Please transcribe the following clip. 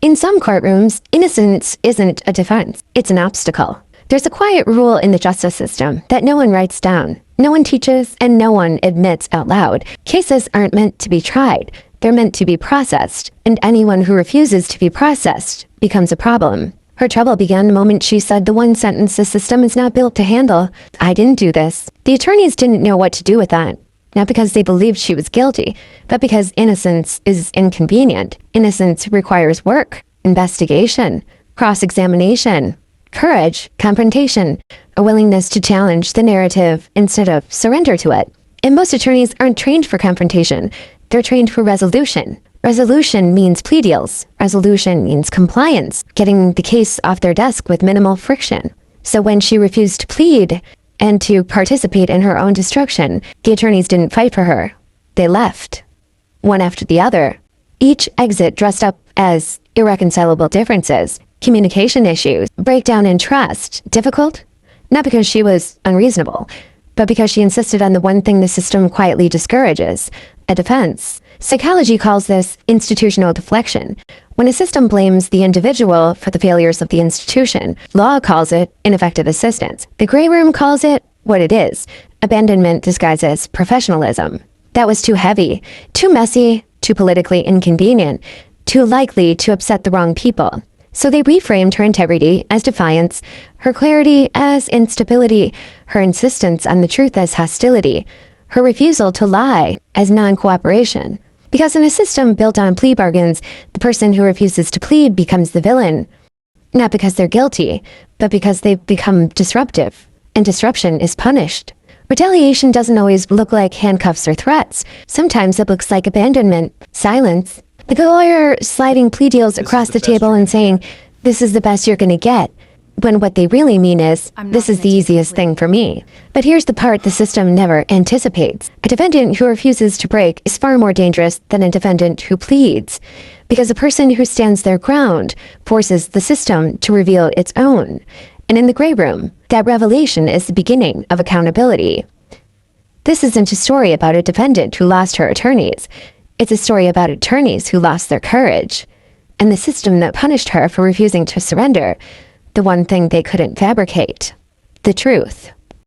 In some courtrooms, innocence isn't a defense, it's an obstacle. There's a quiet rule in the justice system that no one writes down, no one teaches, and no one admits out loud. Cases aren't meant to be tried, they're meant to be processed, and anyone who refuses to be processed becomes a problem. Her trouble began the moment she said the one sentence the system is not built to handle. I didn't do this. The attorneys didn't know what to do with that. Not because they believed she was guilty, but because innocence is inconvenient. Innocence requires work, investigation, cross-examination, courage, confrontation, a willingness to challenge the narrative instead of surrender to it. And most attorneys aren't trained for confrontation. They're trained for resolution. Resolution means plea deals. Resolution means compliance, getting the case off their desk with minimal friction. So when she refused to plead and to participate in her own destruction, the attorneys didn't fight for her. They left, one after the other. Each exit dressed up as irreconcilable differences, communication issues, breakdown in trust. Difficult? Not because she was unreasonable, but because she insisted on the one thing the system quietly discourages, a defense. Psychology calls this institutional deflection. When a system blames the individual for the failures of the institution, law calls it ineffective assistance. The gray room calls it what it is, abandonment disguised as professionalism. That was too heavy, too messy, too politically inconvenient, too likely to upset the wrong people. So they reframed her integrity as defiance, her clarity as instability, her insistence on the truth as hostility, her refusal to lie as non-cooperation. Because in a system built on plea bargains, the person who refuses to plead becomes the villain. Not because they're guilty, but because they've become disruptive. And disruption is punished. Retaliation doesn't always look like handcuffs or threats. Sometimes it looks like abandonment, silence. Like a lawyer sliding plea deals across the table and saying, "This is the best you're gonna get," when what they really mean is, "This is the easiest thing for me." But here's the part the system never anticipates. A defendant who refuses to break is far more dangerous than a defendant who pleads, because a person who stands their ground forces the system to reveal its own. And in the gray room, that revelation is the beginning of accountability. This isn't a story about a defendant who lost her attorneys. It's a story about attorneys who lost their courage, and the system that punished her for refusing to surrender the one thing they couldn't fabricate, the truth.